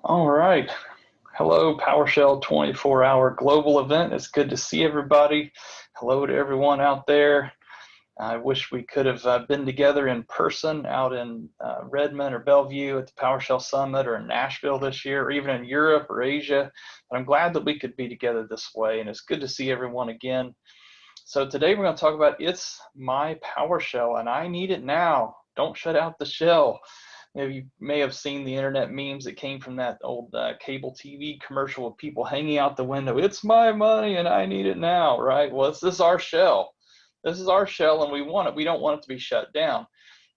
All right. Hello, PowerShell 24-hour global event. It's good to see everybody. Hello to everyone out there. I wish we could have been together in person out in Redmond or Bellevue at the PowerShell Summit or in Nashville this year, or even in Europe or Asia. But I'm glad that we could be together this way, and it's good to see everyone again. So today we're going to talk about It's My PowerShell, and I need it now. Don't shut out the shell. You may have seen the internet memes that came from that old cable TV commercial of people hanging out the window. It's my money and I need it now, right? Well, this is our shell. This is our shell and we want it. We don't want it to be shut down.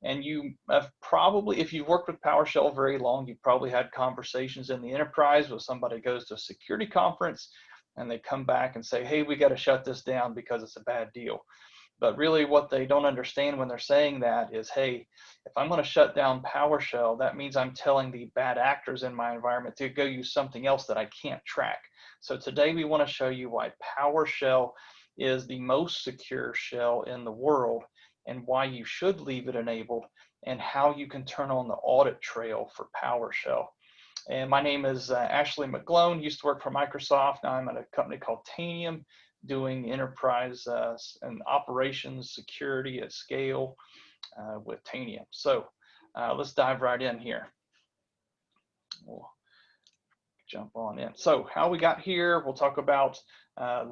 And you have probably, if you've worked with PowerShell very long, you've probably had conversations in the enterprise where somebody goes to a security conference and they come back and say, hey, we got to shut this down because it's a bad deal. But really what they don't understand when they're saying that is, hey, if I'm going to shut down PowerShell, that means I'm telling the bad actors in my environment to go use something else that I can't track. So today we want to show you why PowerShell is the most secure shell in the world and why you should leave it enabled and how you can turn on the audit trail for PowerShell. And my name is Ashley McGlone, used to work for Microsoft. Now I'm at a company called Tanium, doing enterprise and operations security at scale with Tanium. So let's dive right in here. We'll jump on in. So how we got here, we'll talk about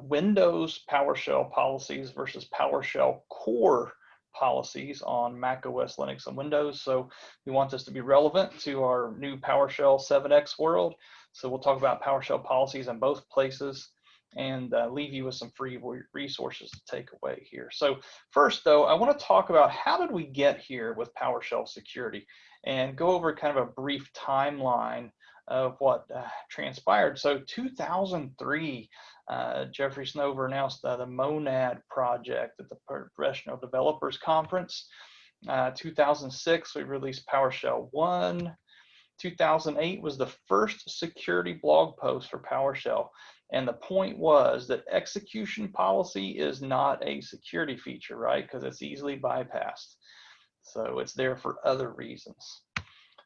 Windows PowerShell policies versus PowerShell Core policies on macOS, Linux, and Windows. So we want this to be relevant to our new PowerShell 7X world. So we'll talk about PowerShell policies in both places and leave you with some free resources to take away here. So first though, I want to talk about how did we get here with PowerShell security and go over kind of a brief timeline of what transpired. So 2003, Jeffrey Snover announced the Monad project at the Professional Developers Conference. 2006, we released PowerShell 1. 2008 was the first security blog post for PowerShell. And the point was that execution policy is not a security feature, right? Because it's easily bypassed. So it's there for other reasons.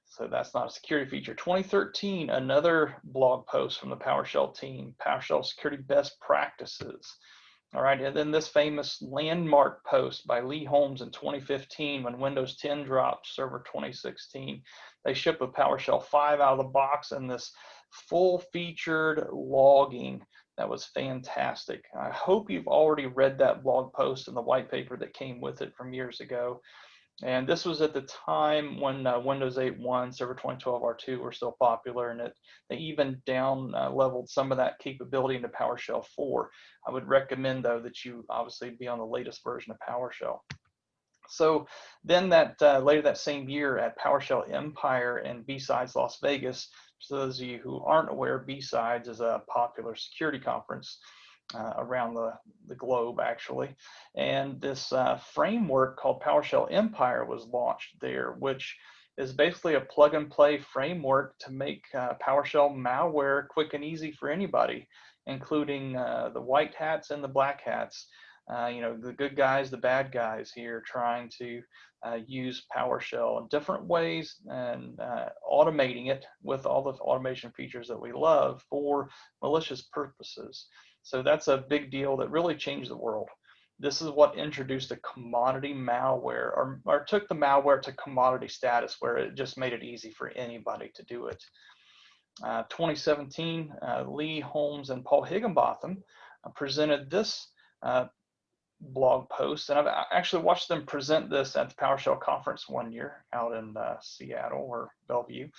So that's not a security feature. 2013, another blog post from the PowerShell team, PowerShell security best practices. All right, and then this famous landmark post by Lee Holmes in 2015 when Windows 10 dropped Server 2016. They shipped with PowerShell 5 out of the box and this full-featured logging that was fantastic. I hope you've already read that blog post and the white paper that came with it from years ago. And this was at the time when Windows 8.1, Server 2012 R2 were still popular, and they even down leveled some of that capability into PowerShell 4. I would recommend, though, that you obviously be on the latest version of PowerShell. So then later that same year at PowerShell Empire and B-Sides Las Vegas, for those of you who aren't aware, B-Sides is a popular security conference around the globe, actually. And this framework called PowerShell Empire was launched there, which is basically a plug-and-play framework to make PowerShell malware quick and easy for anybody, including the white hats and the black hats. You know, the good guys, the bad guys here trying to use PowerShell in different ways and automating it with all the automation features that we love for malicious purposes. So that's a big deal that really changed the world. This is what introduced a commodity malware or took the malware to commodity status where it just made it easy for anybody to do it. 2017, Lee Holmes and Paul Higginbotham presented this blog post, and I've actually watched them present this at the PowerShell conference one year out in Seattle or Bellevue.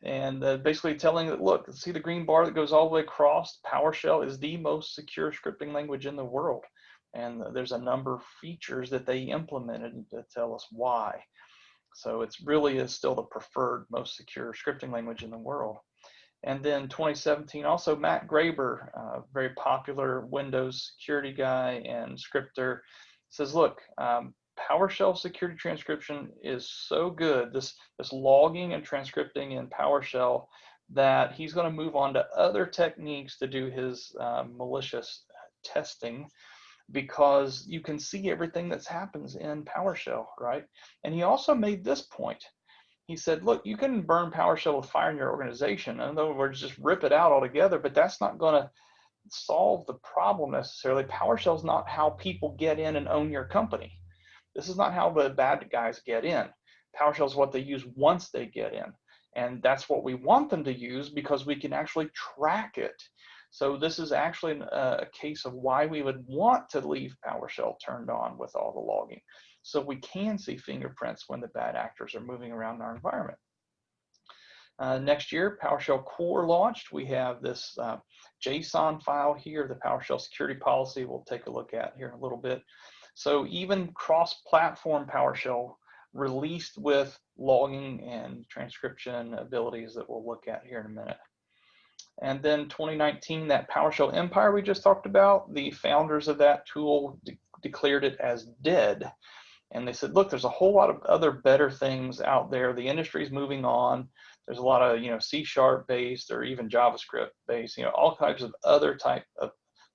And basically telling that, look, see the green bar that goes all the way across? PowerShell is the most secure scripting language in the world. And there's a number of features that they implemented to tell us why. So it's really is still the preferred, most secure scripting language in the world. And then 2017, also Matt Graber, very popular Windows security guy and scripter, says, look, PowerShell security transcription is so good, this logging and transcripting in PowerShell, that he's going to move on to other techniques to do his malicious testing, because you can see everything that happens in PowerShell, right? And he also made this point. he said, look, you can burn PowerShell with fire in your organization. In other words, just rip it out altogether, but that's not going to solve the problem necessarily. PowerShell is not how people get in and own your company. This is not how the bad guys get in. PowerShell is what they use once they get in. And that's what we want them to use because we can actually track it. So this is actually a case of why we would want to leave PowerShell turned on with all the logging. So we can see fingerprints when the bad actors are moving around our environment. Next year, PowerShell Core launched. We have this JSON file here, the PowerShell security policy we'll take a look at here in a little bit. So even cross-platform PowerShell released with logging and transcription abilities that we'll look at here in a minute. And then 2019, that PowerShell Empire we just talked about, the founders of that tool declared it as dead. And they said, look, there's a whole lot of other better things out there. The industry's moving on. There's a lot of, C# based or even JavaScript based, all types of other type of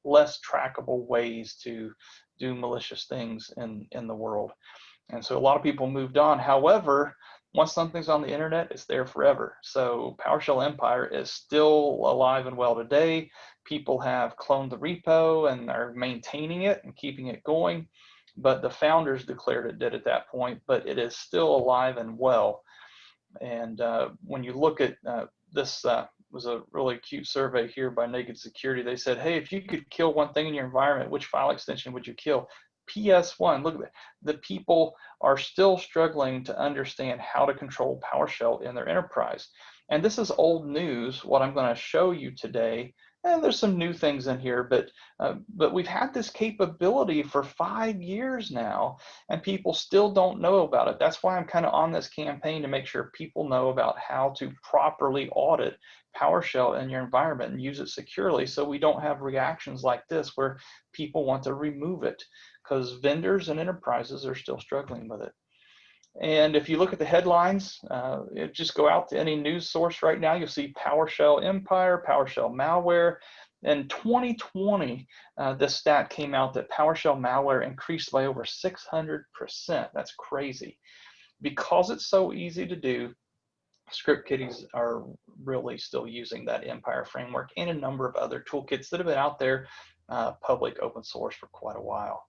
less trackable ways to do malicious things in the world. And so a lot of people moved on. However, once something's on the internet, it's there forever. So PowerShell Empire is still alive and well today. People have cloned the repo and are maintaining it and keeping it going. But the founders declared it dead at that point, but it is still alive and well. And when you look at this, was a really cute survey here by Naked Security. They said, hey, if you could kill one thing in your environment, which file extension would you kill? PS1, look at that. The people are still struggling to understand how to control PowerShell in their enterprise. And this is old news, what I'm going to show you today. And there's some new things in here, but we've had this capability for 5 years now, and people still don't know about it. That's why I'm kind of on this campaign to make sure people know about how to properly audit PowerShell in your environment and use it securely, so we don't have reactions like this where people want to remove it, because vendors and enterprises are still struggling with it. And if you look at the headlines, just go out to any news source right now, you'll see PowerShell Empire, PowerShell malware. In 2020, this stat came out that PowerShell malware increased by over 600%. That's crazy. Because it's so easy to do, script kiddies are really still using that Empire framework and a number of other toolkits that have been out there, public open source, for quite a while.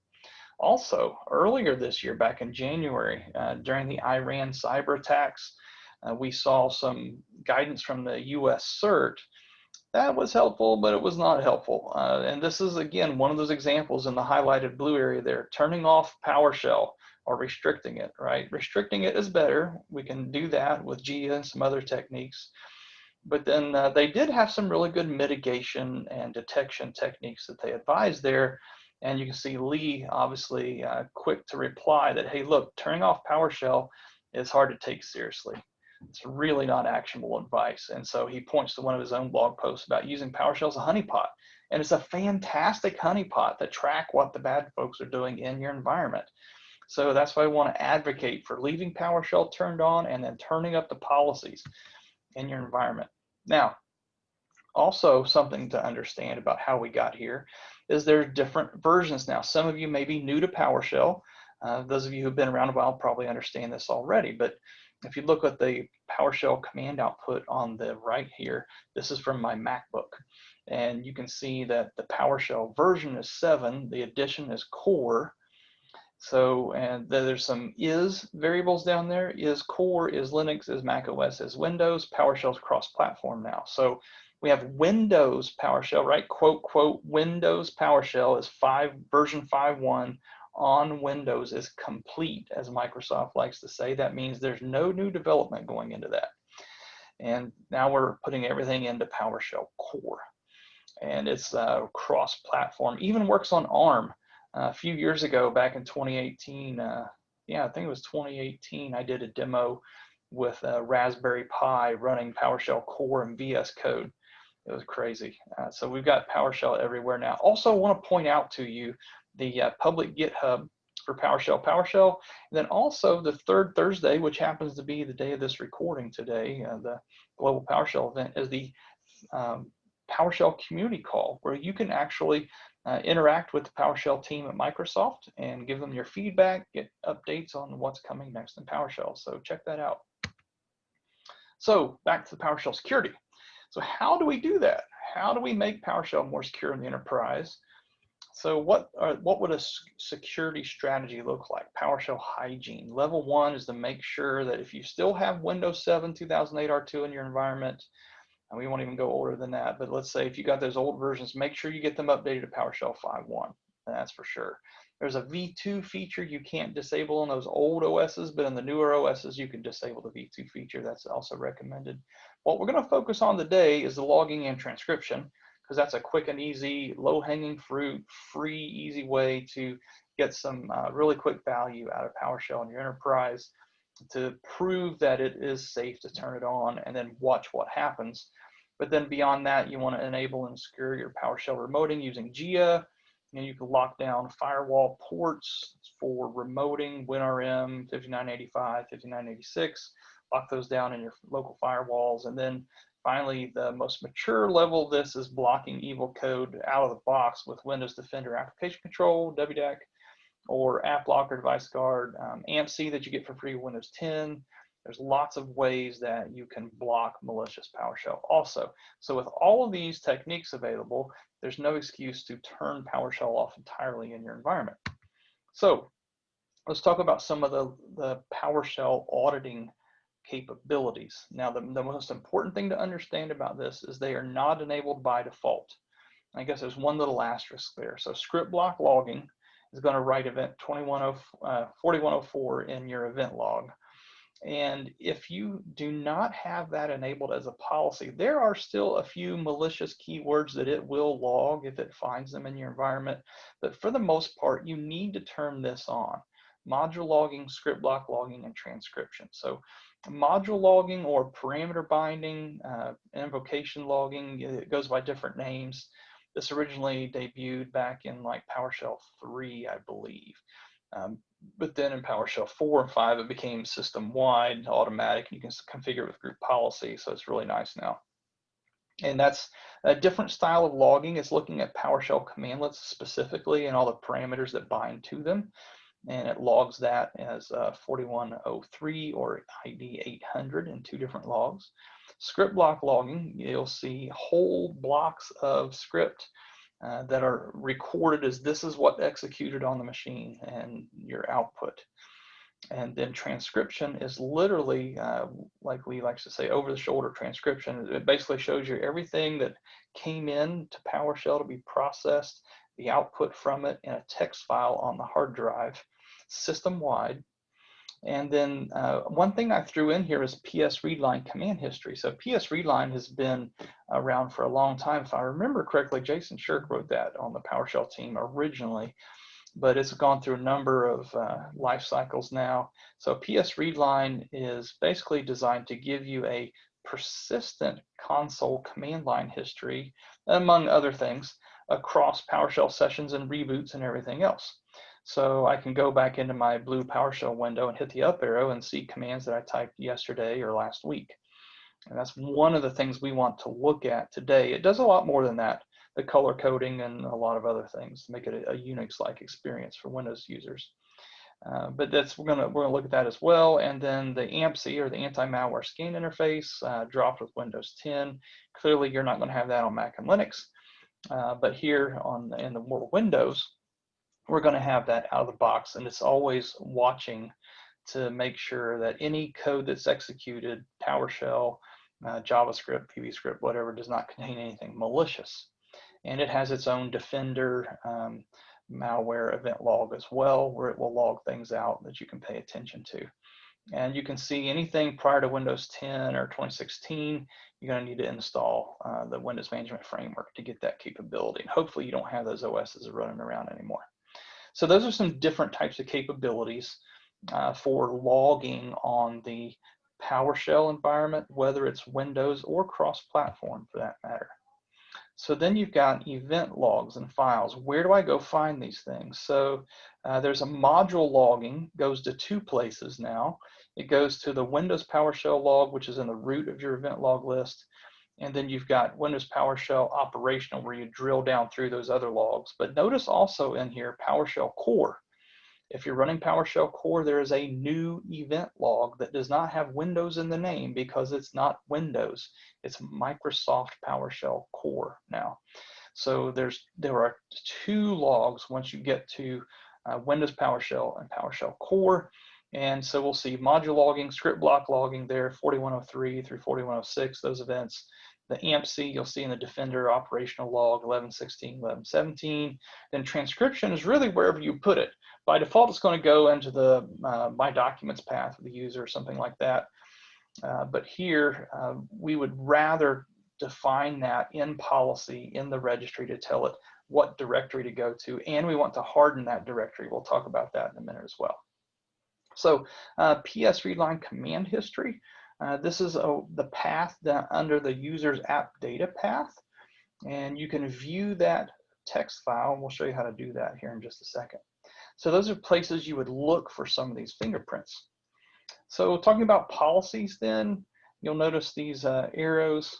Also, earlier this year, back in January, during the Iran cyber attacks, we saw some guidance from the US CERT that was helpful, but it was not helpful. And this is, again, one of those examples in the highlighted blue area there, turning off PowerShell or restricting it, right? Restricting it is better. We can do that with GIA and some other techniques. But then they did have some really good mitigation and detection techniques that they advised there. And you can see Lee, obviously, quick to reply that, hey, look, turning off PowerShell is hard to take seriously. It's really not actionable advice. And so he points to one of his own blog posts about using PowerShell as a honeypot. And it's a fantastic honeypot to track what the bad folks are doing in your environment. So that's why I want to advocate for leaving PowerShell turned on and then turning up the policies in your environment. Now, also something to understand about how we got here is there's different versions now. Some of you may be new to PowerShell. Those of you who've been around a while probably understand this already, but if you look at the PowerShell command output on the right here, this is from my MacBook. And you can see that the PowerShell version is 7, the edition is Core. So, and there's some is variables down there, is Core, is Linux, is macOS, is Windows. PowerShell's cross-platform now. So we have Windows PowerShell, right? Quote, quote, Windows PowerShell is version 5.1 on Windows is complete, as Microsoft likes to say. That means there's no new development going into that. And now we're putting everything into PowerShell Core. And it's cross-platform, even works on ARM. A few years ago, back in 2018, yeah, I think it was 2018, I did a demo with a Raspberry Pi running PowerShell Core and VS Code. It was crazy. So we've got PowerShell everywhere now. Also want to point out to you the public GitHub for PowerShell, and then also the third Thursday, which happens to be the day of this recording today, the Global PowerShell event, is the PowerShell community call, where you can actually interact with the PowerShell team at Microsoft and give them your feedback, get updates on what's coming next in PowerShell. So check that out. So back to the PowerShell security. So how do we do that? How do we make PowerShell more secure in the enterprise? So what would a security strategy look like? PowerShell Hygiene. Level 1 is to make sure that if you still have Windows 7 2008 R2 in your environment, and we won't even go older than that, but let's say if you got those old versions, make sure you get them updated to PowerShell 5.1. That's for sure. There's a V2 feature you can't disable in those old OSs, but in the newer OSs, you can disable the V2 feature. That's also recommended. What we're going to focus on today is the logging and transcription, because that's a quick and easy, low-hanging fruit, free, easy way to get some really quick value out of PowerShell in your enterprise to prove that it is safe to turn it on and then watch what happens. But then beyond that, you want to enable and secure your PowerShell remoting using GIA. And you can lock down firewall ports for remoting, WinRM, 5985, 5986, lock those down in your local firewalls. And then finally, the most mature level of this is blocking evil code out of the box with Windows Defender Application Control, WDAC, or App Locker, Device Guard, AMC that you get for free with Windows 10. There's lots of ways that you can block malicious PowerShell also. So with all of these techniques available, there's no excuse to turn PowerShell off entirely in your environment. So let's talk about some of the PowerShell auditing capabilities. Now, the most important thing to understand about this is they are not enabled by default. I guess there's one little asterisk there. So script block logging is going to write event 4104 in your event log. And if you do not have that enabled as a policy, there are still a few malicious keywords that it will log if it finds them in your environment. But for the most part, you need to turn this on. Module logging, script block logging, and transcription. So module logging or parameter binding, invocation logging, it goes by different names. This originally debuted back in like PowerShell 3, I believe. But then in PowerShell 4 and 5, it became system-wide, automatic. You can configure it with group policy, so it's really nice now. And that's a different style of logging. It's looking at PowerShell commandlets specifically and all the parameters that bind to them. And it logs that as 4103 or ID 800 in 2 different logs. Script block logging, you'll see whole blocks of script that are recorded as this is what executed on the machine and your output. And then transcription is literally, like we like to say, over-the-shoulder transcription. It basically shows you everything that came in to PowerShell to be processed, the output from it in a text file on the hard drive, system-wide. And then one thing I threw in here is PS readline command history. So PS readline has been around for a long time. If I remember correctly, Jason Shirk wrote that on the PowerShell team originally, but it's gone through a number of life cycles now. So PS readline is basically designed to give you a persistent console command line history, among other things, across PowerShell sessions and reboots and everything else. So I can go back into my blue PowerShell window and hit the up arrow and see commands that I typed yesterday or last week. And that's one of the things we want to look at today. It does a lot more than that, the color coding and a lot of other things to make it a Unix-like experience for Windows users. But we're gonna look at that as well. And then the AMC or the anti-malware scan interface dropped with Windows 10. Clearly, you're not going to have that on Mac and Linux, but here in the world of Windows, we're going to have that out of the box, and it's always watching to make sure that any code that's executed, PowerShell, JavaScript, PVScript, whatever, does not contain anything malicious. And it has its own Defender malware event log as well, where it will log things out that you can pay attention to. And you can see anything prior to Windows 10 or 2016, you're going to need to install the Windows Management Framework to get that capability. And hopefully you don't have those OSs running around anymore. So those are some different types of capabilities for logging on the PowerShell environment, whether it's Windows or cross-platform for that matter. So then you've got event logs and files. Where do I go find these things? So there's a module logging, goes to 2 places now. It goes to the Windows PowerShell log, which is in the root of your event log list. And then you've got Windows PowerShell operational, where you drill down through those other logs. But notice also in here PowerShell Core. If you're running PowerShell Core, there is a new event log that does not have Windows in the name because it's not Windows. It's Microsoft PowerShell Core now. So there are 2 logs once you get to Windows PowerShell and PowerShell Core. And so we'll see module logging, script block logging there, 4103 through 4106, those events. The AMP-C you'll see in the Defender operational log, 1116, 1117. Then transcription is really wherever you put it. By default, it's going to go into the My Documents path of the user or something like that. But here, we would rather define that in policy in the registry to tell it what directory to go to, and we want to harden that directory. We'll talk about that in a minute as well. So PS readline command history. This is the path under the user's app data path, and you can view that text file, and we'll show you how to do that here in just a second. So those are places you would look for some of these fingerprints. So talking about policies then, you'll notice these arrows.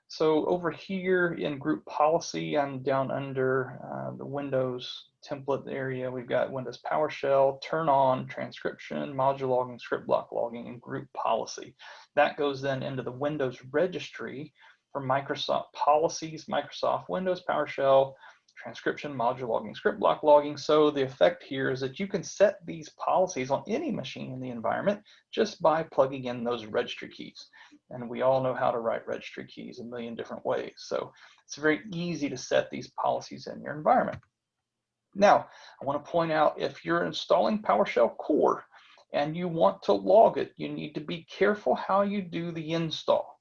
So over here in group policy, I'm down under the Windows template area. We've got Windows PowerShell, turn on, transcription, module logging, script block logging, and group policy. That goes then into the Windows registry for Microsoft policies, Microsoft Windows PowerShell, transcription, module logging, script block logging. So the effect here is that you can set these policies on any machine in the environment just by plugging in those registry keys. And we all know how to write registry keys a million different ways. So it's very easy to set these policies in your environment. Now, I want to point out, if you're installing PowerShell Core and you want to log it, you need to be careful how you do the install,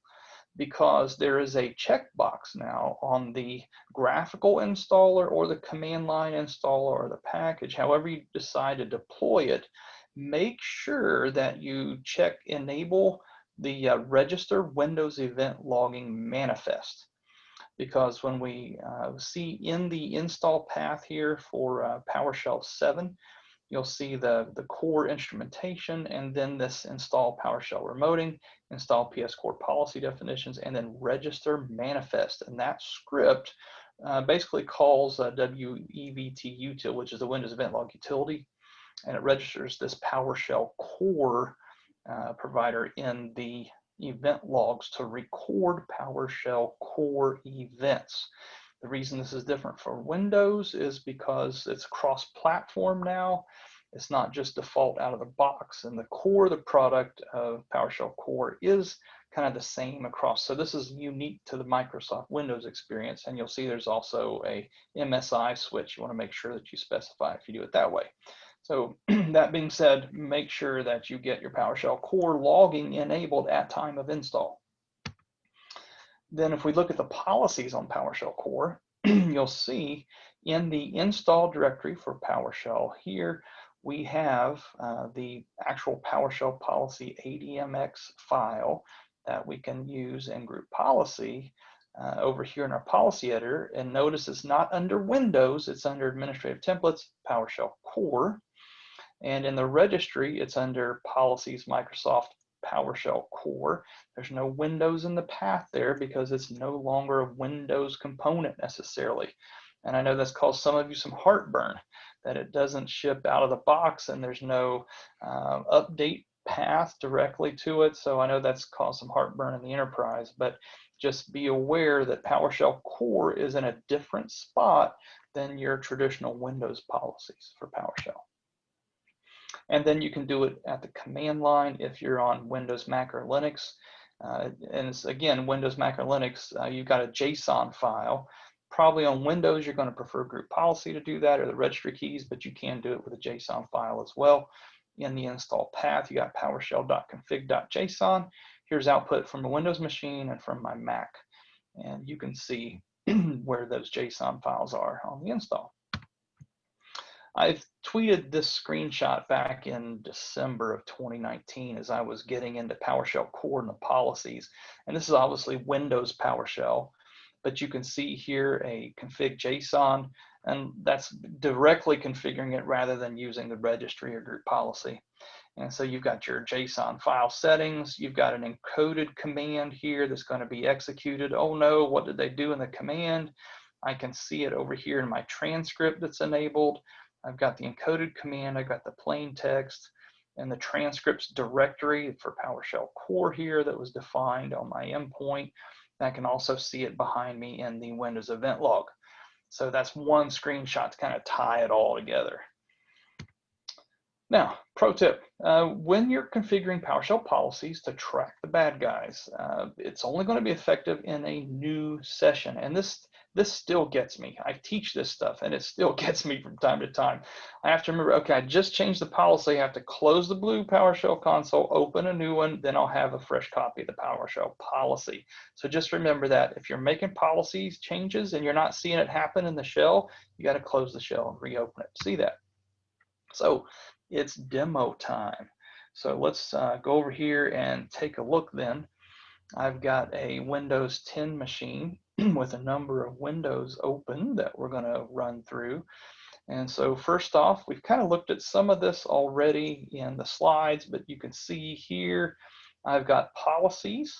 because there is a checkbox now on the graphical installer or the command line installer or the package, however you decide to deploy it. Make sure that you check enable the register Windows event logging manifest, because when we see in the install path here for PowerShell 7, you'll see the core instrumentation, and then this install PowerShell remoting, install PS core policy definitions, and then register manifest. And that script basically calls WEVT util, which is the Windows event log utility, and it registers this PowerShell core provider in the event logs to record PowerShell core events. The reason this is different for Windows is because it's cross-platform now. It's not just default out of the box, and the core of the product of PowerShell Core is kind of the same across. So this is unique to the Microsoft Windows experience, and you'll see there's also a MSI switch. You want to make sure that you specify if you do it that way. So that being said, make sure that you get your PowerShell Core logging enabled at time of install. Then if we look at the policies on PowerShell Core, you'll see in the install directory for PowerShell here, we have the actual PowerShell policy ADMX file that we can use in group policy over here in our policy editor. And notice it's not under Windows, it's under administrative templates, PowerShell Core. And in the registry, it's under policies, Microsoft PowerShell Core. There's no Windows in the path there because it's no longer a Windows component necessarily. And I know that's caused some of you some heartburn that it doesn't ship out of the box and there's no update path directly to it. So I know that's caused some heartburn in the enterprise, but just be aware that PowerShell Core is in a different spot than your traditional Windows policies for PowerShell. And then you can do it at the command line if you're on Windows, Mac, or Linux. And it's, again, Windows, Mac, or Linux, you've got a JSON file. Probably on Windows, you're going to prefer group policy to do that, or the registry keys, but you can do it with a JSON file as well. In the install path, you got PowerShell.config.json. Here's output from a Windows machine and from my Mac. And you can see where those JSON files are on the install. I tweeted this screenshot back in December of 2019 as I was getting into PowerShell Core and the policies. And this is obviously Windows PowerShell, but you can see here a config JSON, and that's directly configuring it rather than using the registry or group policy. And so you've got your JSON file settings, you've got an encoded command here that's going to be executed. Oh no, what did they do in the command? I can see it over here in my transcript that's enabled. I've got the encoded command, I've got the plain text, and the transcripts directory for PowerShell Core here that was defined on my endpoint. I can also see it behind me in the Windows event log. So that's one screenshot to kind of tie it all together. Now, pro tip, when you're configuring PowerShell policies to track the bad guys, it's only going to be effective in a new session. And this still gets me. I teach this stuff and it still gets me from time to time. I have to remember, okay, I just changed the policy. I have to close the blue PowerShell console, open a new one, then I'll have a fresh copy of the PowerShell policy. So just remember that if you're making policies changes and you're not seeing it happen in the shell, you got to close the shell and reopen it. See that? So it's demo time. So let's go over here and take a look then. I've got a Windows 10 machine with a number of windows open that we're going to run through. And so first off, we've kind of looked at some of this already in the slides, but you can see here I've got policies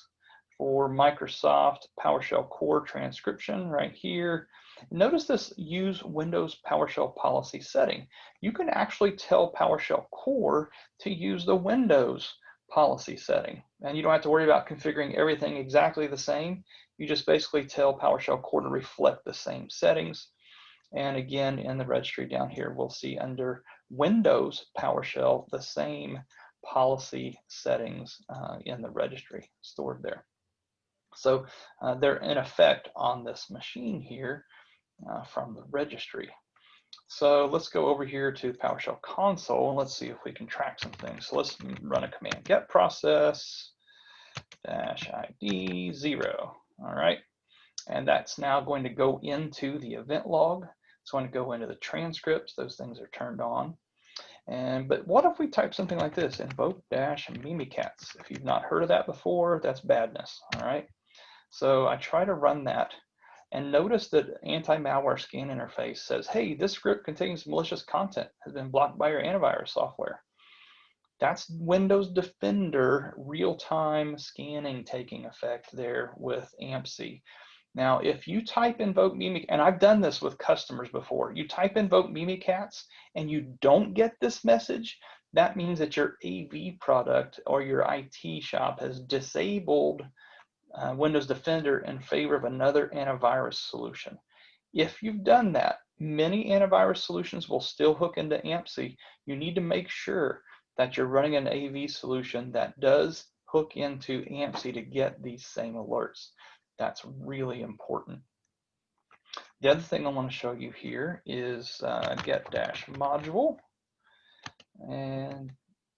for Microsoft PowerShell Core transcription right here. Notice this use Windows PowerShell policy setting. You can actually tell PowerShell Core to use the Windows policy setting, and you don't have to worry about configuring everything exactly the same. You just basically tell PowerShell Core to reflect the same settings. And again, in the registry down here, we'll see under Windows PowerShell the same policy settings in the registry stored there. So they're in effect on this machine here from the registry. So let's go over here to PowerShell console and let's see if we can track some things. So let's run a command, get process -id 0. All right. And that's now going to go into the event log. It's going to go into the transcripts. Those things are turned on. But what if we type something like this, invoke -mimikatz? If you've not heard of that before, that's badness. All right. So I try to run that. And notice that anti-malware scan interface says, hey, this script contains malicious content, has been blocked by your antivirus software. That's Windows Defender real-time scanning taking effect there with AMPC. Now, if you type invoke mimikatz, and I've done this with customers before, you type invoke mimikatz and you don't get this message, that means that your AV product or your IT shop has disabled Windows Defender in favor of another antivirus solution. If you've done that, many antivirus solutions will still hook into AMPC. You need to make sure that you're running an AV solution that does hook into AMPC to get these same alerts. That's really important. The other thing I want to show you here is get-module. And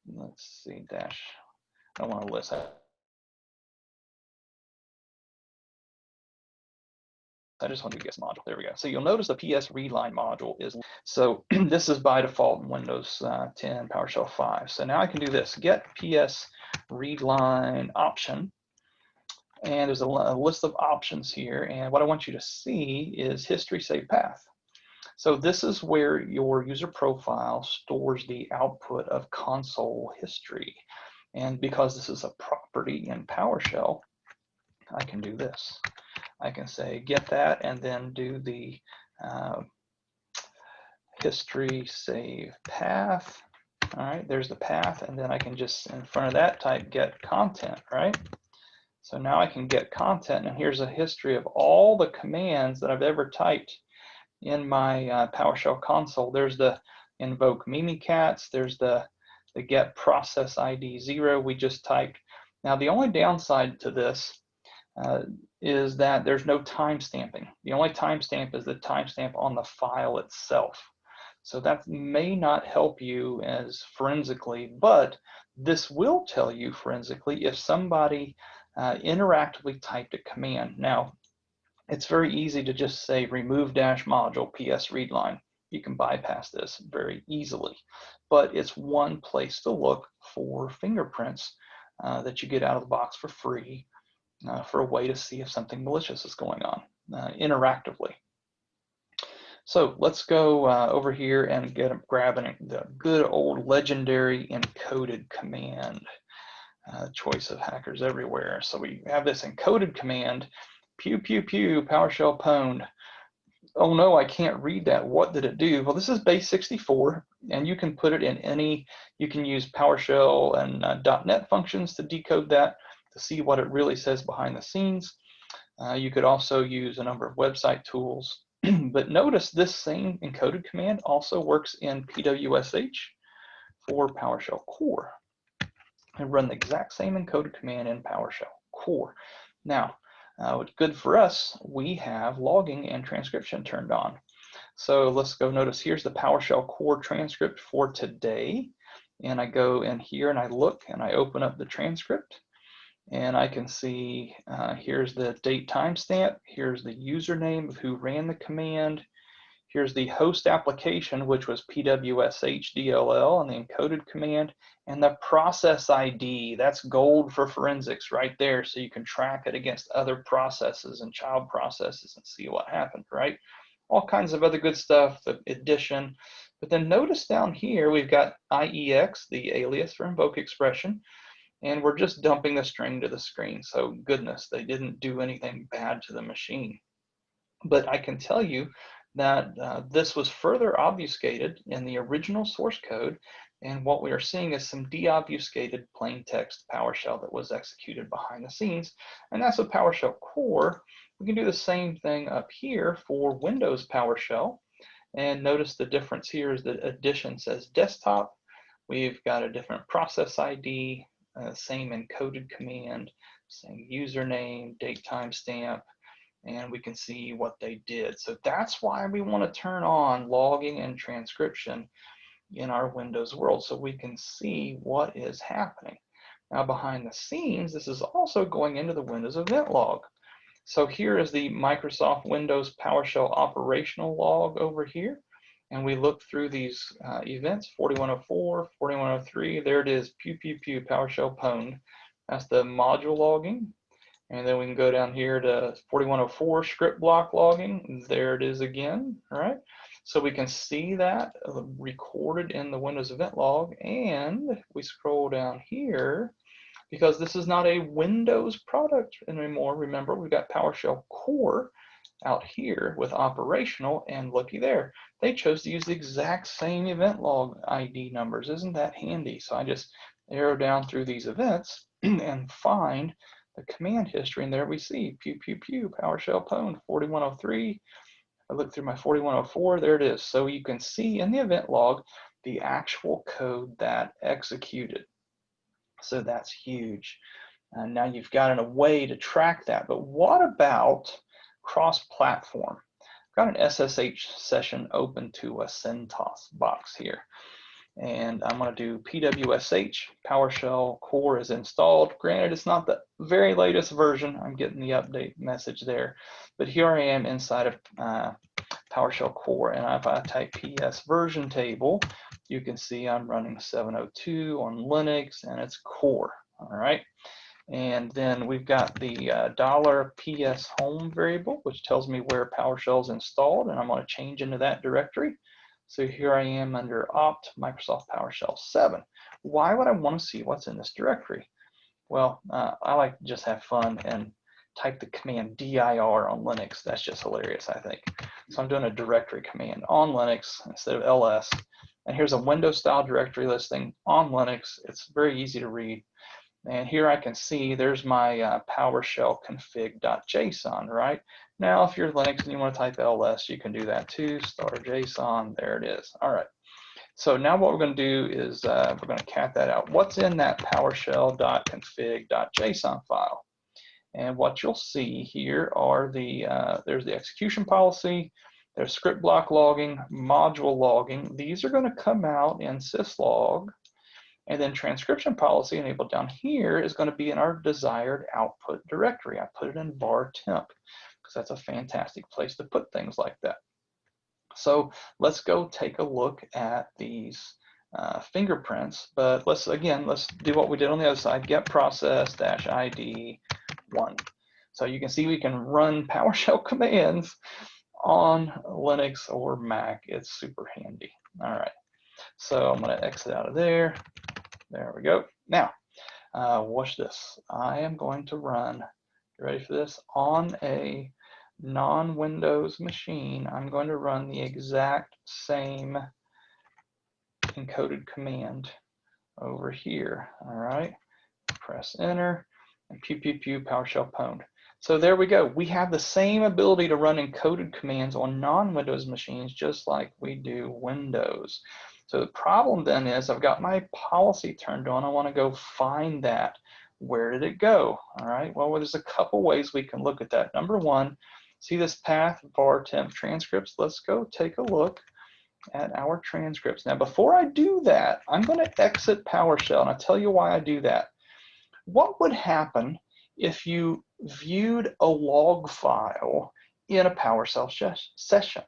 let's see, dash, I don't want to list that. I just want to get module. There we go. So you'll notice the PS readline module is, so this is by default in Windows 10 PowerShell 5. So now I can do this, get PS readline option. And there's a list of options here. And what I want you to see is history save path. So this is where your user profile stores the output of console history. And because this is a property in PowerShell, I can do this. I can say get that and then do the history save path. All right, there's the path, and then I can just in front of that type get content, right? So now I can get content, and here's a history of all the commands that I've ever typed in my PowerShell console. There's the invoke mimikatz, there's the get process ID 0 we just typed. Now the only downside to this is that there's no timestamping. The only timestamp is the timestamp on the file itself. So that may not help you as forensically, but this will tell you forensically if somebody interactively typed a command. Now, it's very easy to just say remove -module PS readline. You can bypass this very easily, but it's one place to look for fingerprints that you get out of the box for free. For a way to see if something malicious is going on interactively. So let's go over here and grab the good old legendary encoded command. Choice of hackers everywhere. So we have this encoded command, pew pew pew, PowerShell pwned. oh no, I can't read that. What did it do? Well, this is base 64, and you can put it in any, you can use PowerShell and .NET functions to decode that to see what it really says behind the scenes. You could also use a number of website tools. But notice this same encoded command also works in PWSH for PowerShell Core. And run the exact same encoded command in PowerShell Core. Now, what's good for us, we have logging and transcription turned on. So let's go notice here's the PowerShell Core transcript for today. And I go in here and I look and I open up the transcript. And I can see here's the date timestamp, here's the username of who ran the command, here's the host application, which was PWSH-DLL and the encoded command, and the process ID. That's gold for forensics right there, so you can track it against other processes and child processes and see what happened, right? All kinds of other good stuff, the addition. But then notice down here, we've got IEX, the alias for invoke expression, and we're just dumping the string to the screen. So goodness, they didn't do anything bad to the machine. But I can tell you that this was further obfuscated in the original source code, and what we are seeing is some deobfuscated plain text PowerShell that was executed behind the scenes, and that's with PowerShell Core. We can do the same thing up here for Windows PowerShell, and notice the difference here is that addition says desktop. We've got a different process ID, same encoded command, same username, date timestamp, and we can see what they did. So that's why we want to turn on logging and transcription in our Windows world, so we can see what is happening. Now behind the scenes, this is also going into the Windows event log. So here is the Microsoft Windows PowerShell operational log over here. And we look through these events, 4104, 4103, there it is, pew, pew, pew, PowerShell pwned. That's the module logging. And then we can go down here to 4104 script block logging. There it is again, all right? So we can see that recorded in the Windows event log, and we scroll down here because this is not a Windows product anymore. Remember, we've got PowerShell Core out here with operational, and looky there, they chose to use the exact same event log ID numbers. Isn't that handy? So I just arrow down through these events and find the command history, and there we see pew pew pew PowerShell pwned 4103. I look through my 4104, there it is. So you can see in the event log the actual code that executed. So that's huge. And now you've got a way to track that. But what about cross-platform? I've got an SSH session open to a CentOS box here. And I'm going to do PWSH, PowerShell Core is installed. Granted, it's not the very latest version. I'm getting the update message there. But here I am inside of PowerShell Core, and if I type PS version table, you can see I'm running 702 on Linux, and it's Core, all right? And then we've got the $PS home variable, which tells me where PowerShell is installed, and I'm going to change into that directory. So here I am under opt Microsoft PowerShell 7. Why would I want to see what's in this directory? Well, I like to just have fun and type the command dir on Linux. That's just hilarious, I think. So I'm doing a directory command on Linux instead of ls. And here's a Windows style directory listing on Linux. It's very easy to read. And here I can see there's my PowerShell config.json, right? Now, if you're Linux and you want to type ls, you can do that too. Start JSON, there it is. All right. So now what we're going to do is we're going to cat that out. What's in that PowerShell.config.json file? And what you'll see here are there's the execution policy, there's script block logging, module logging. These are going to come out in syslog. And then transcription policy enabled down here is going to be in our desired output directory. I put it in bar temp because that's a fantastic place to put things like that. So let's go take a look at these fingerprints. But let's do what we did on the other side, get process -id 1. So you can see we can run PowerShell commands on Linux or Mac. It's super handy. All right. So I'm going to exit out of there. There we go. Now, watch this. I am going to run, you ready for this, on a non-Windows machine, I'm going to run the exact same encoded command over here. All right, press enter, and pew pew pew PowerShell pwned. So there we go. We have the same ability to run encoded commands on non-Windows machines just like we do Windows. So the problem then is I've got my policy turned on. I want to go find that. Where did it go? All right, well, there's a couple ways we can look at that. Number one, see this path var temp transcripts? Let's go take a look at our transcripts. Now, before I do that, I'm going to exit PowerShell, and I'll tell you why I do that. What would happen if you viewed a log file in a PowerShell session?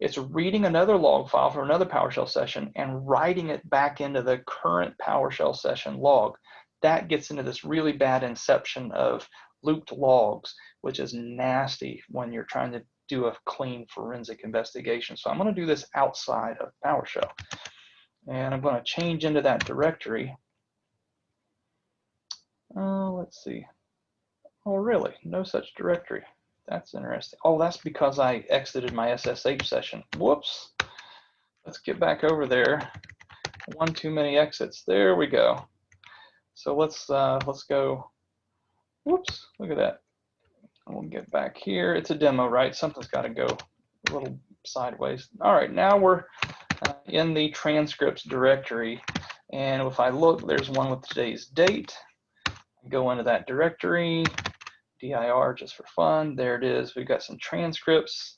It's reading another log file from another PowerShell session and writing it back into the current PowerShell session log. That gets into this really bad inception of looped logs, which is nasty when you're trying to do a clean forensic investigation. So I'm going to do this outside of PowerShell. And I'm going to change into that directory. Let's see. Oh, really? No such directory. That's interesting. Oh, that's because I exited my SSH session. Whoops. Let's get back over there. One too many exits. There we go. So let's go. Whoops. Look at that. We'll get back here. It's a demo, right? Something's got to go a little sideways. All right, now we're in the transcripts directory. And if I look, there's one with today's date. Go into that directory, dir just for fun. There it is. We've got some transcripts.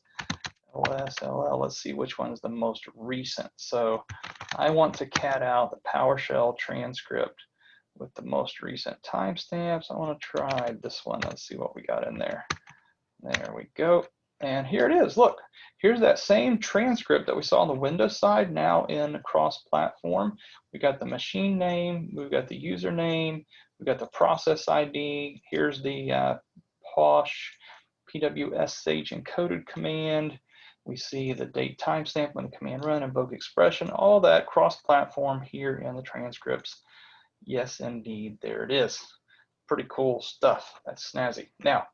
LSLL. Let's see which one is the most recent. So I want to cat out the PowerShell transcript with the most recent timestamps. I want to try this one. Let's see what we got in there. There we go. And here it is. Look, here's that same transcript that we saw on the Windows side, now in cross-platform. We got the machine name, we've got the username, we've got the process ID. Here's the PWSH encoded command. We see the date timestamp when the command run, invoke expression, all that cross-platform here in the transcripts. Yes, indeed, there it is. Pretty cool stuff. That's snazzy. Now,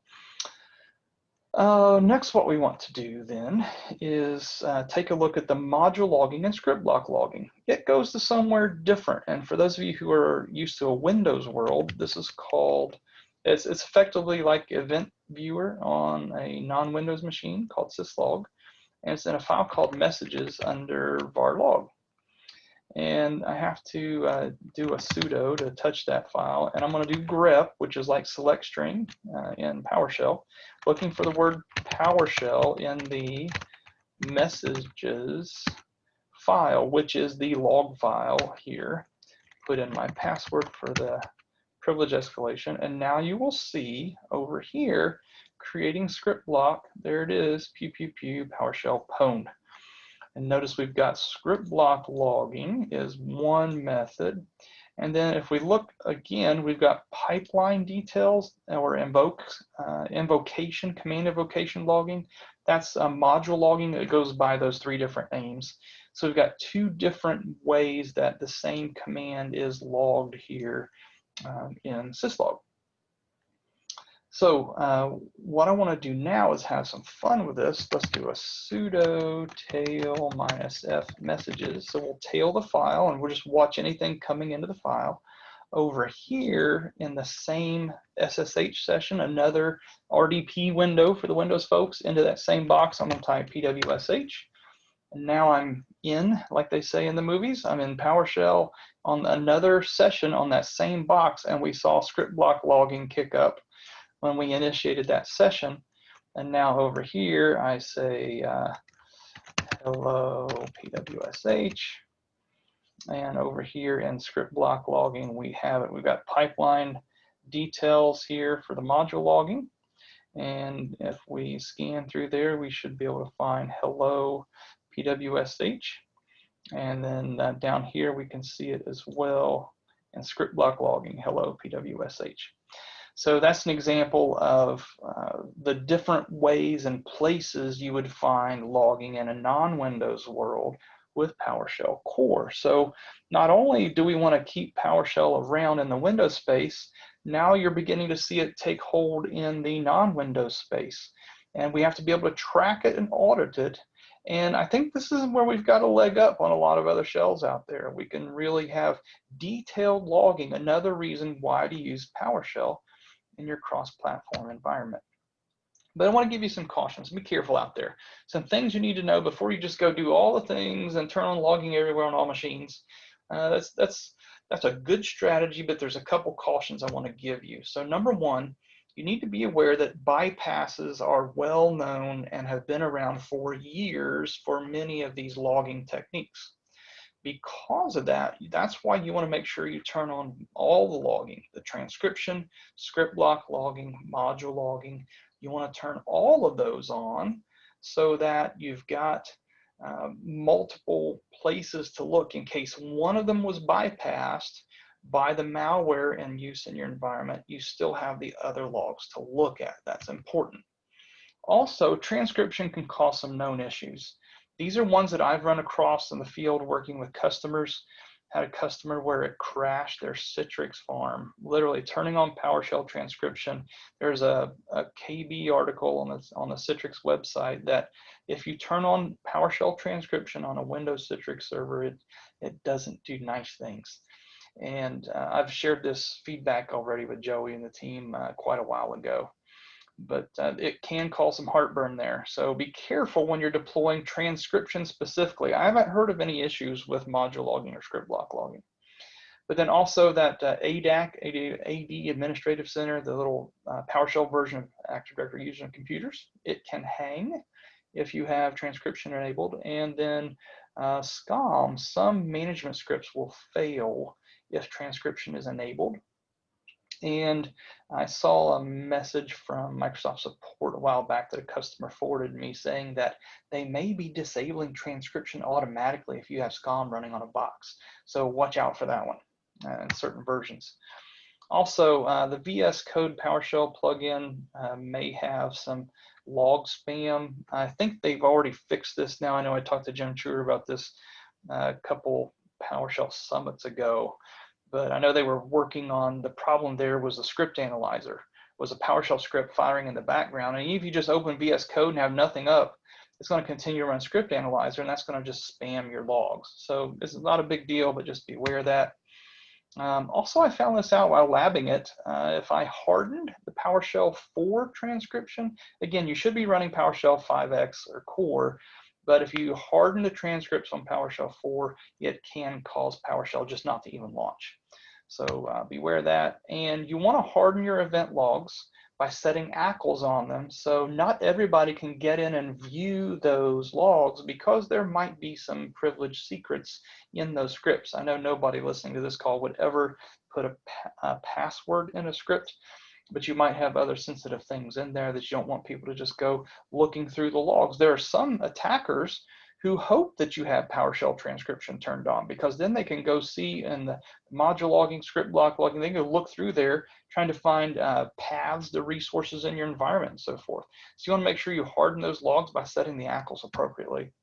next what we want to do then is take a look at the module logging and script block logging. It goes to somewhere different, and for those of you who are used to a Windows world, this is called, it's effectively like Event Viewer on a non-Windows machine called syslog, and it's in a file called messages under var log. And I have to do a sudo to touch that file, and I'm going to do grep, which is like select string in PowerShell, looking for the word PowerShell in the messages file, which is the log file here. Put in my password for the privilege escalation, and now you will see over here creating script block. There it is, pew pew pew PowerShell pwned. And notice we've got script block logging is one method. And then if we look again, we've got pipeline details or invocation, command invocation logging. That's module logging that goes by those three different names. So we've got two different ways that the same command is logged here in syslog. So what I want to do now is have some fun with this. Let's do a sudo tail -f messages. So we'll tail the file and we'll just watch anything coming into the file. Over here in the same SSH session, another RDP window for the Windows folks, into that same box, I'm going to type PWSH. And now I'm in, like they say in the movies, I'm in PowerShell on another session on that same box, and we saw script block logging kick up when we initiated that session. And now over here, I say, hello PWSH. And over here in script block logging, we have it. We've got pipeline details here for the module logging. And if we scan through there, we should be able to find hello PWSH. And then down here, we can see it as well in script block logging, hello PWSH. So that's an example of the different ways and places you would find logging in a non-Windows world with PowerShell Core. So not only do we want to keep PowerShell around in the Windows space, now you're beginning to see it take hold in the non-Windows space. and we have to be able to track it and audit it. And I think this is where we've got a leg up on a lot of other shells out there. We can really have detailed logging, another reason why to use PowerShell in your cross-platform environment. But I want to give you some cautions. Be careful out there. Some things you need to know before you just go do all the things and turn on logging everywhere on all machines. That's a good strategy, but there's a couple cautions I want to give you. So number one, you need to be aware that bypasses are well known and have been around for years for many of these logging techniques. Because of that, that's why you want to make sure you turn on all the logging, the transcription, script block logging, module logging. You want to turn all of those on so that you've got multiple places to look in case one of them was bypassed by the malware in use in your environment. You still have the other logs to look at. That's important. Also, transcription can cause some known issues. These are ones that I've run across in the field working with customers. Had a customer where it crashed their citrix farm, literally turning on PowerShell transcription. There's a KB article on the Citrix website that if you turn on PowerShell transcription on a Windows Citrix server, it doesn't do nice things. And I've shared this feedback already with Joey and the team quite a while ago. But it can cause some heartburn there. So be careful when you're deploying transcription specifically. I haven't heard of any issues with module logging or script block logging. But then also that ADAC, AD Administrative Center, the little PowerShell version of Active Directory used on computers, it can hang if you have transcription enabled. And then SCOM, some management scripts will fail if transcription is enabled. And I saw a message from Microsoft support a while back that a customer forwarded me saying that they may be disabling transcription automatically if you have SCOM running on a box. So watch out for that one in certain versions. Also, the VS Code PowerShell plugin may have some log spam. I think they've already fixed this now. I know I talked to Jim Truer about this a couple PowerShell summits ago. But I know they were working on the problem there was a script analyzer, was a PowerShell script firing in the background. And if you just open VS Code and have nothing up, it's going to continue to run script analyzer, and that's going to just spam your logs. So this is not a big deal, but just be aware of that. Also, I found this out while labbing it. If I hardened the PowerShell 4 transcription, again, you should be running PowerShell 5X or Core, but if you harden the transcripts on PowerShell 4, it can cause PowerShell just not to even launch. So beware of that. And you want to harden your event logs by setting ACLs on them. So not everybody can get in and view those logs because there might be some privileged secrets in those scripts. I know nobody listening to this call would ever put a password in a script, but you might have other sensitive things in there that you don't want people to just go looking through the logs. There are some attackers who hope that you have PowerShell transcription turned on, because then they can go see in the module logging, script block logging, they can go look through there trying to find paths to resources in your environment and so forth. So you want to make sure you harden those logs by setting the ACLs appropriately.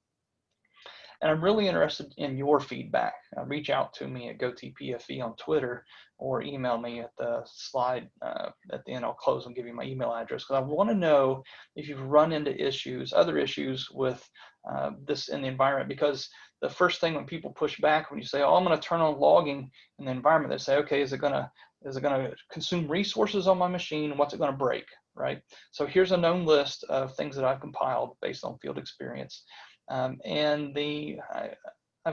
And I'm really interested in your feedback. Reach out to me at goateepfe on Twitter or email me at the slide at the end. I'll close and give you my email address, because I want to know if you've run into issues, other issues with this in the environment. Because the first thing when people push back, when you say, oh, I'm going to turn on logging in the environment, they say, okay, is it going to consume resources on my machine? What's it going to break, right? So here's a known list of things that I've compiled based on field experience. I've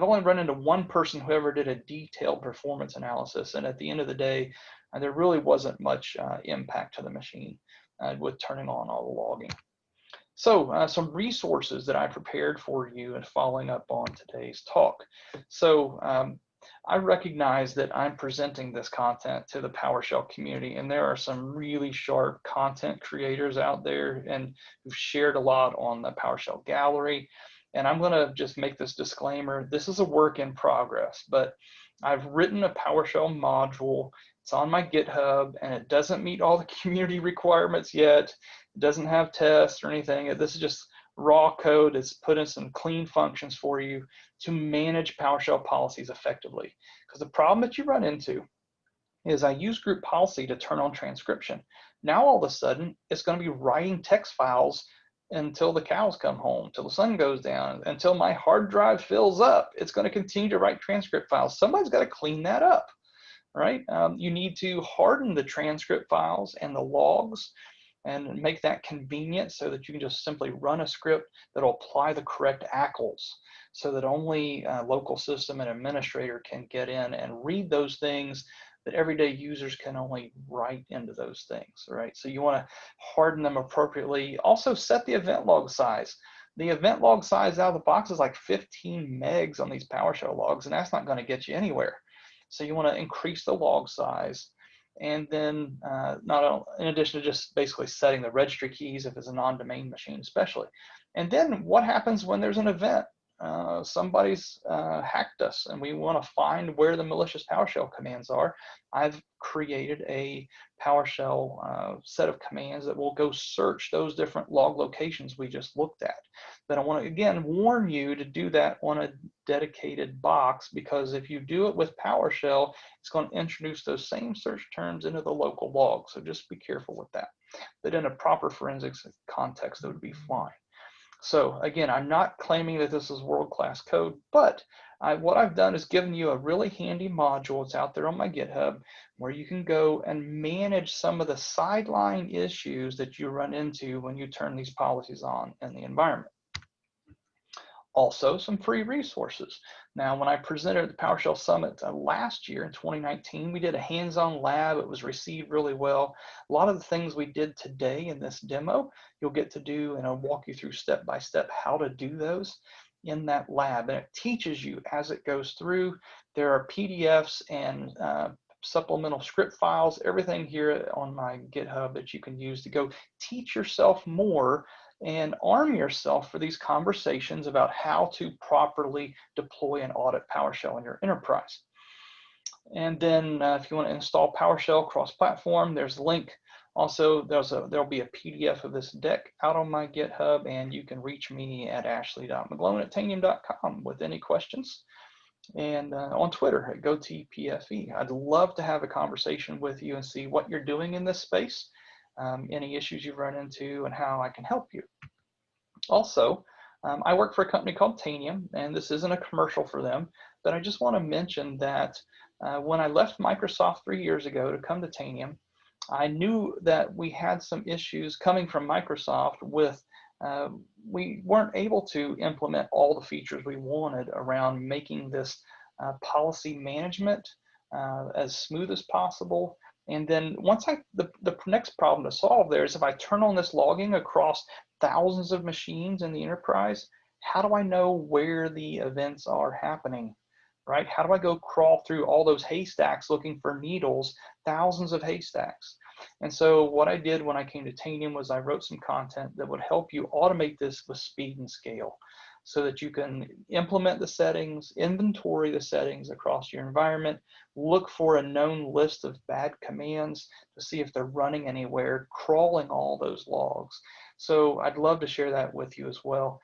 only run into one person who ever did a detailed performance analysis, and at the end of the day, there really wasn't much impact to the machine with turning on all the logging. So some resources that I prepared for you and following up on today's talk. So I recognize that I'm presenting this content to the PowerShell community, and there are some really sharp content creators out there and who've shared a lot on the PowerShell gallery. And I'm going to just make this disclaimer. This is a work in progress, but I've written a PowerShell module. It's on my GitHub, and it doesn't meet all the community requirements yet. It doesn't have tests or anything. This is just raw code. It's put in some clean functions for you to manage PowerShell policies effectively. Because the problem that you run into is I use group policy to turn on transcription. Now all of a sudden, it's going to be writing text files until the cows come home, till the sun goes down, until my hard drive fills up. It's going to continue to write transcript files. Somebody's got to clean that up, right? You need to harden the transcript files and the logs and make that convenient so that you can just simply run a script that'll apply the correct ACLs so that only local system and administrator can get in and read those things that everyday users can only write into those things, right? So you want to harden them appropriately. Also set the event log size. The event log size out of the box is like 15 megs on these PowerShell logs, and that's not going to get you anywhere. So you want to increase the log size. And then in addition to just basically setting the registry keys if it's a non-domain machine especially. And then what happens when there's an event? Somebody's hacked us and we want to find where the malicious PowerShell commands are. I've created a PowerShell set of commands that will go search those different log locations we just looked at. But I want to again warn you to do that on a dedicated box, because if you do it with PowerShell, it's going to introduce those same search terms into the local log. So just be careful with that. But in a proper forensics context, that would be fine. So again, I'm not claiming that this is world-class code, but what I've done is given you a really handy module. It's out there on my GitHub where you can go and manage some of the sideline issues that you run into when you turn these policies on in the environment. Also, some free resources. Now, when I presented at the PowerShell Summit last year in 2019, we did a hands-on lab. It was received really well. A lot of the things we did today in this demo, you'll get to do, and I'll walk you through step by step how to do those in that lab. And it teaches you as it goes through. There are PDFs and supplemental script files, everything here on my GitHub that you can use to go teach yourself more and arm yourself for these conversations about how to properly deploy and audit PowerShell in your enterprise. And then if you want to install PowerShell cross-platform, there's a link. Also, there'll be a PDF of this deck out on my GitHub, and you can reach me at ashley.mcglone@tanium.com with any questions. And on Twitter at goatee.pfe. I'd love to have a conversation with you and see what you're doing in this space, any issues you've run into, and how I can help you. Also, I work for a company called Tanium, and this isn't a commercial for them, but I just want to mention that when I left Microsoft 3 years ago to come to Tanium, I knew that we had some issues coming from Microsoft with we weren't able to implement all the features we wanted around making this policy management as smooth as possible. And then once the next problem to solve there is if I turn on this logging across thousands of machines in the enterprise, how do I know where the events are happening, right? How do I go crawl through all those haystacks looking for needles, thousands of haystacks? And so what I did when I came to Tanium was I wrote some content that would help you automate this with speed and scale so that you can implement the settings, inventory the settings across your environment, look for a known list of bad commands to see if they're running anywhere, crawling all those logs. So I'd love to share that with you as well.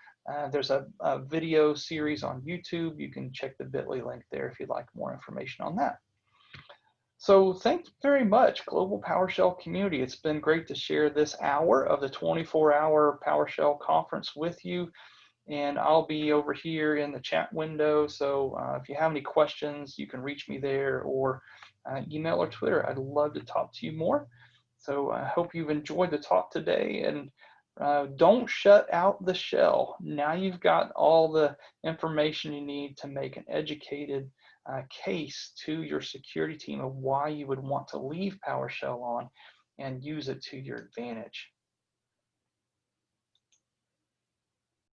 There's a video series on YouTube. You can check the bit.ly link there if you'd like more information on that. So thanks very much, Global PowerShell community. It's been great to share this hour of the 24-hour PowerShell conference with you. And I'll be over here in the chat window. So if you have any questions, you can reach me there or email or Twitter. I'd love to talk to you more. So I hope you've enjoyed the talk today, and don't shut out the shell. Now you've got all the information you need to make an educated case to your security team of why you would want to leave PowerShell on and use it to your advantage.